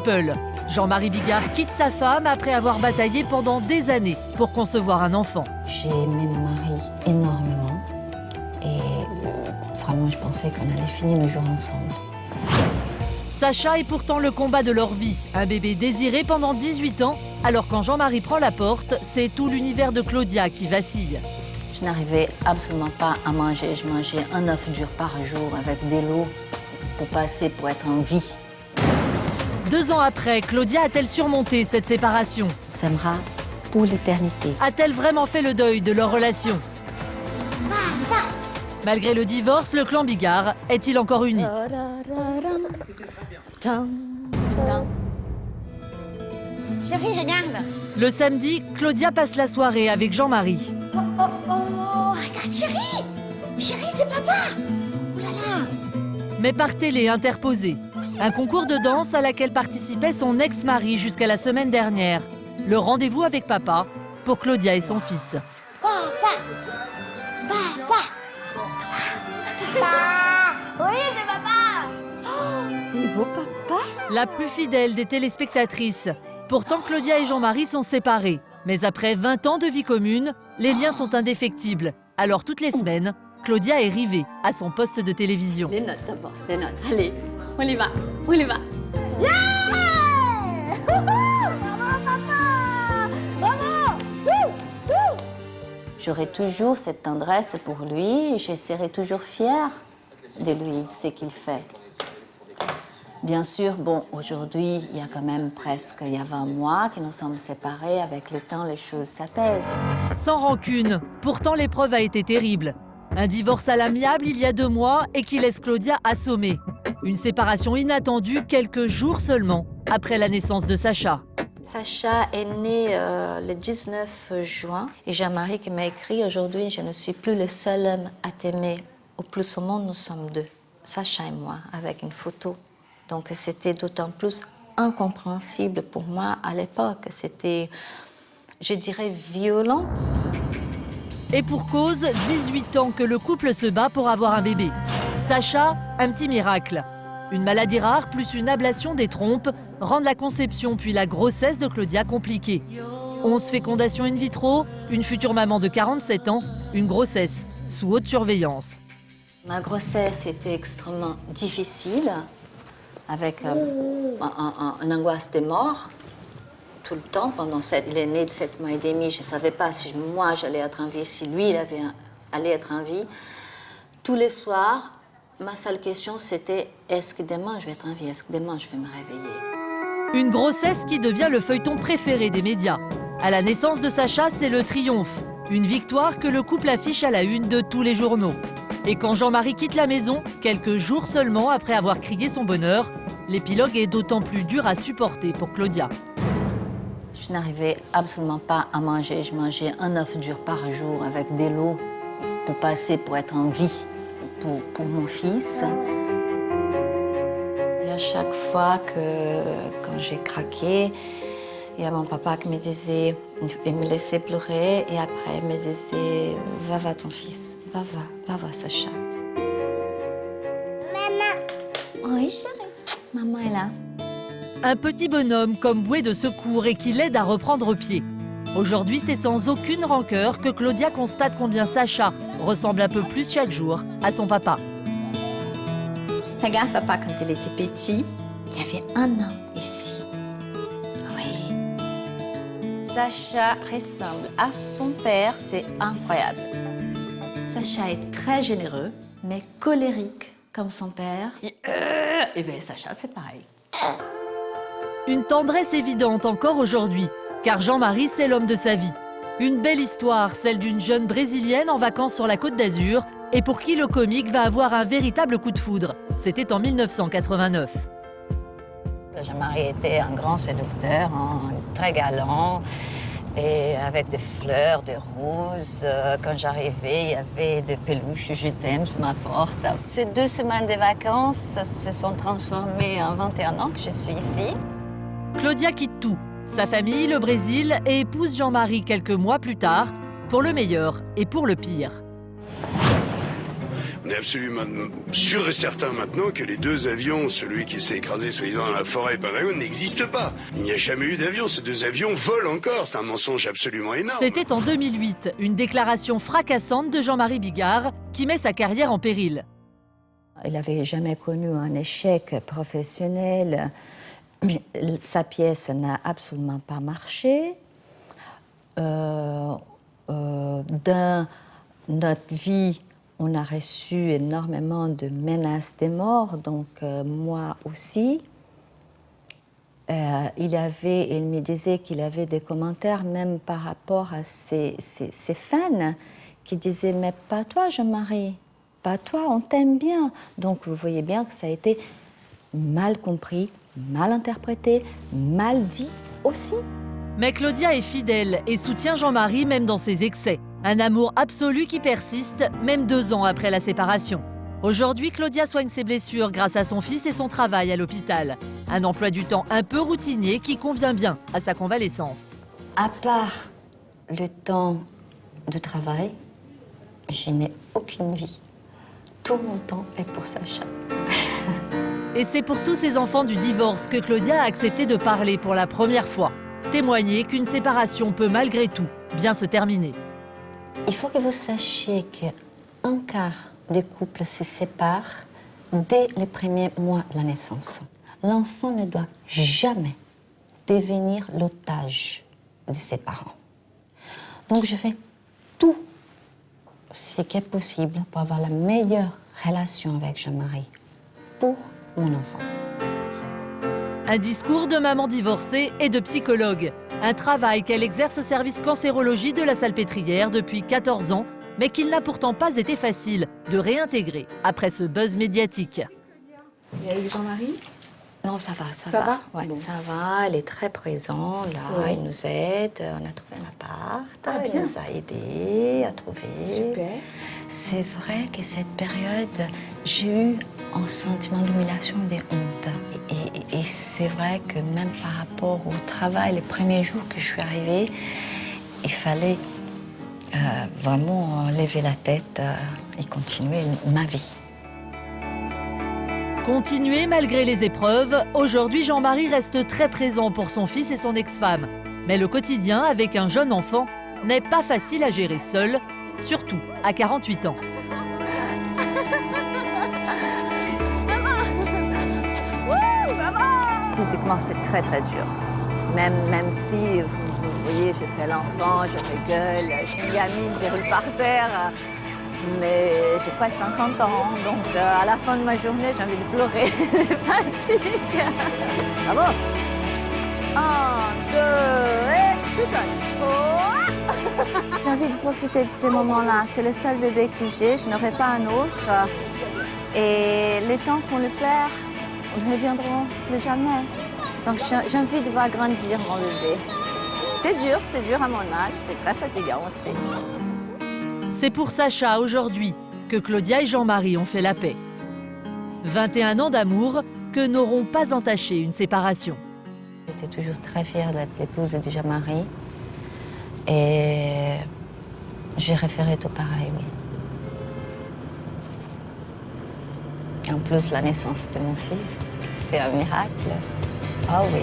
couple. Jean-Marie Bigard quitte sa femme après avoir bataillé pendant des années pour concevoir un enfant. J'ai aimé mon mari énormément et vraiment je pensais qu'on allait finir le jour ensemble. Sacha est pourtant le combat de leur vie. Un bébé désiré pendant 18 ans, alors quand Jean-Marie prend la porte, c'est tout l'univers de Claudia qui vacille. Je n'arrivais absolument pas à manger. Je mangeais un œuf dur par jour avec des lots pour être en vie. 2 ans après, Claudia a-t-elle surmonté cette séparation? On s'aimera pour l'éternité. A-t-elle vraiment fait le deuil de leur relation? Malgré le divorce, le clan Bigard est-il encore uni? Chérie, regarde. Le samedi, Claudia passe la soirée avec Jean-Marie. Oh, regarde, chérie. Chérie, c'est papa. Oh là là. Mais par télé interposée. Un concours de danse à laquelle participait son ex-mari jusqu'à la semaine dernière. Le rendez-vous avec papa pour Claudia et son fils. Papa. Oui, c'est papa. Oh, il vaut papa. La plus fidèle des téléspectatrices. Pourtant, Claudia et Jean-Marie sont séparés. Mais après 20 ans de vie commune, les liens sont indéfectibles. Alors toutes les semaines, Claudia est rivée à son poste de télévision. Les notes d'abord, les notes. Allez, on y va, on y va. Yeah! Bravo, papa! Bravo! J'aurai toujours cette tendresse pour lui et je serai toujours fière de lui, de ce qu'il fait. Bien sûr, bon, aujourd'hui, il y a quand même presque 20 mois que nous sommes séparés. Avec le temps, les choses s'apaisent. Sans rancune, pourtant l'épreuve a été terrible. Un divorce à l'amiable il y a 2 mois et qui laisse Claudia assommée. Une séparation inattendue quelques jours seulement après la naissance de Sacha. Sacha est né le 19 juin et Jean-Marie qui m'a écrit « Aujourd'hui, je ne suis plus le seul homme à t'aimer. Au plus au monde, nous sommes 2, Sacha et moi, avec une photo. » Donc c'était d'autant plus incompréhensible pour moi à l'époque. C'était, je dirais, violent. Et pour cause, 18 ans que le couple se bat pour avoir un bébé. Sacha, un petit miracle. Une maladie rare plus une ablation des trompes rendent la conception puis la grossesse de Claudia compliquée. 11 fécondations in vitro, une future maman de 47 ans, une grossesse sous haute surveillance. Ma grossesse était extrêmement difficile, avec une angoisse des morts tout le temps. Pendant il est né de 7 mois et demi, je ne savais pas si moi j'allais être en vie, si lui il allait être en vie. Tous les soirs, ma seule question c'était est-ce que demain je vais être en vie, est-ce que demain je vais me réveiller? Une grossesse qui devient le feuilleton préféré des médias. À la naissance de Sacha, c'est le triomphe. Une victoire que le couple affiche à la une de tous les journaux. Et quand Jean-Marie quitte la maison, quelques jours seulement après avoir crié son bonheur, l'épilogue est d'autant plus dur à supporter pour Claudia. Je n'arrivais absolument pas à manger. Je mangeais un œuf dur par jour avec des lots pour être en vie pour mon fils. Et à chaque fois quand j'ai craqué, il y a mon papa qui me disait, il me laissait pleurer et après il me disait « Va ton fils, va Sacha. » Maman. Oui chérie, maman est là. Un petit bonhomme comme bouée de secours et qui l'aide à reprendre pied. Aujourd'hui, c'est sans aucune rancœur que Claudia constate combien Sacha ressemble un peu plus chaque jour à son papa. Regarde papa quand il était petit, il y avait 1 an ici. Oui. Sacha ressemble à son père, c'est incroyable. Sacha est très généreux, mais colérique comme son père. Et bien Sacha, c'est pareil. Une tendresse évidente encore aujourd'hui, car Jean-Marie, c'est l'homme de sa vie. Une belle histoire, celle d'une jeune Brésilienne en vacances sur la Côte d'Azur, et pour qui le comique va avoir un véritable coup de foudre. C'était en 1989. Jean-Marie était un grand séducteur, très galant, et avec des fleurs, des roses. Quand j'arrivais, il y avait des peluches « Je t'aime » sur ma porte. Ces 2 semaines de vacances se sont transformées en 21 ans que je suis ici. Claudia quitte tout, sa famille, le Brésil, et épouse Jean-Marie quelques mois plus tard, pour le meilleur et pour le pire. On est absolument sûr et certain maintenant que les deux avions, celui qui s'est écrasé soi-disant dans la forêt et Pentagone, n'existent pas. Il n'y a jamais eu d'avion. Ces deux avions volent encore. C'est un mensonge absolument énorme. C'était en 2008, une déclaration fracassante de Jean-Marie Bigard qui met sa carrière en péril. Il n'avait jamais connu un échec professionnel. Sa pièce n'a absolument pas marché. Dans notre vie, on a reçu énormément de menaces de mort, donc moi aussi. Il me disait qu'il avait des commentaires même par rapport à ses fans qui disaient « Mais pas toi, Jean-Marie, pas toi, on t'aime bien ». Donc vous voyez bien que ça a été mal compris, mal interprété, mal dit aussi. Mais Claudia est fidèle et soutient Jean-Marie même dans ses excès. Un amour absolu qui persiste, même 2 ans après la séparation. Aujourd'hui, Claudia soigne ses blessures grâce à son fils et son travail à l'hôpital. Un emploi du temps un peu routinier qui convient bien à sa convalescence. À part le temps de travail, je n'ai aucune vie. Tout mon temps est pour Sacha. Et c'est pour tous ces enfants du divorce que Claudia a accepté de parler pour la première fois. Témoigner qu'une séparation peut malgré tout bien se terminer. Il faut que vous sachiez qu'un quart des couples se séparent dès les premiers mois de la naissance. L'enfant ne doit jamais devenir l'otage de ses parents. Donc je fais tout ce qui est possible pour avoir la meilleure relation avec Jean-Marie pour mon enfant. Un discours de maman divorcée et de psychologue. Un travail qu'elle exerce au service cancérologie de la Salpêtrière depuis 14 ans, mais qu'il n'a pourtant pas été facile de réintégrer après ce buzz médiatique. Et avec Jean-Marie? Non, ça va. Ouais, Bon. ça va, elle est très présente, là, Ouais. elle nous aide, on a trouvé un appart, Ah, elle bien. nous a aidés à trouver. Super. C'est vrai que cette période, j'ai eu un sentiment d'humiliation et de honte. Et c'est vrai que même par rapport au travail, les premiers jours que je suis arrivée, il fallait vraiment lever la tête et continuer ma vie. Continuer malgré les épreuves, aujourd'hui Jean-Marie reste très présent pour son fils et son ex-femme. Mais le quotidien avec un jeune enfant n'est pas facile à gérer seul, surtout à 48 ans. Physiquement, c'est très, très dur. Même si, vous voyez, je fais l'enfant, je rigole, je suis une gamine, je roule par terre. Mais j'ai pas 50 ans, donc à la fin de ma journée, j'ai envie de pleurer. Fatigue. Bravo. 1, 2, et tout seul. Oh. J'ai envie de profiter de ces moments-là. C'est le seul bébé que j'ai, je n'aurai pas un autre. Et les temps qu'on le perd, ils ne reviendront plus jamais. Donc j'ai envie de voir grandir mon bébé. C'est dur à mon âge, c'est très fatigant aussi. C'est pour Sacha aujourd'hui que Claudia et Jean-Marie ont fait la paix. 21 ans d'amour que n'auront pas entaché une séparation. J'étais toujours très fière d'être l'épouse de Jean-Marie. Et j'ai référé tout pareil, oui. En plus, la naissance de mon fils, c'est un miracle. Ah oui.